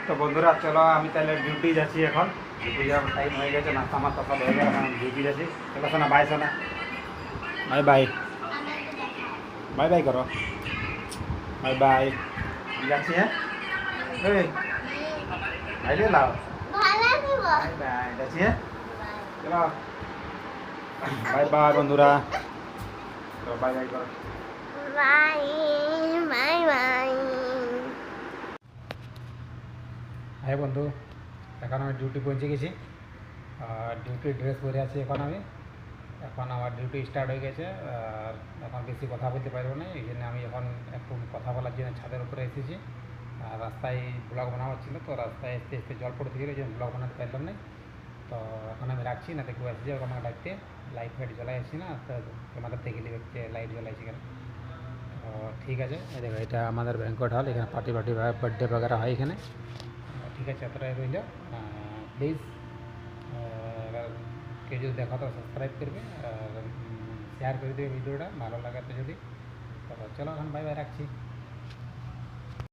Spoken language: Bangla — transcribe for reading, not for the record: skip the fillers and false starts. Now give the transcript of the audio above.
তো বন্ধুরা চলো আমি তাহলে ডিউটি যাচ্ছি এখন। ডিউটি যাওয়ার টাইম হয়ে গেছে, নাস্তা মাস্তা সব হয়ে গেছে, এখন ডিউটি যাচ্ছি। চলো শোনা, বাই শোনা, বাই বাই, বাই বাই করো, বাই বাই, যাচ্ছি। হ্যাঁ এই বাই দিয়ে লাও, বাই বাই, যাচ্ছি। হ্যাঁ চলো, বাই বাই বন্ধুরা, চলো বাই বাই করো। হ্যাঁ বন্ধু, এখন আমি ডিউটি পৌঁছে গেছি। আর ডিউটির ড্রেস পরে আছি এখন আমি। এখন আমার ডিউটি স্টার্ট হয়ে গেছে। আর এখন বেশি কথা বলতে পারবো না, এই জন্য আমি এখন একটু কথা বলার জন্য ছাদের উপরে এসেছি। আর রাস্তায় ব্লগ বানাবার ছিল, তো রাস্তায় আসতে আসতে জল পড়তে গেলে যে ব্লগ বানাতে পারলাম না। তো এখন আমি রাখছি, না দেখবো আসছি যে আমাকে ডাকতে। লাইট ফাইট জ্বলাই আসছি না, তো আমাদের দেখে নেবে যে লাইট জ্বলাইছি কেন। তো ঠিক আছে, এই দেখো এটা আমাদের ব্যাঙ্কট হল, এখানে পার্টি পার্টি বার্থডে বগেরা হয় এখানে। ঠিক আছে, এতটাই রইল। প্লিজ কেউ যদি দেখো তো সাবস্ক্রাইব করবে, আর শেয়ার করে দেবে ভিডিওটা ভালো লাগাতে যদি। তো চলো এখন বাই বাই, রাখছি।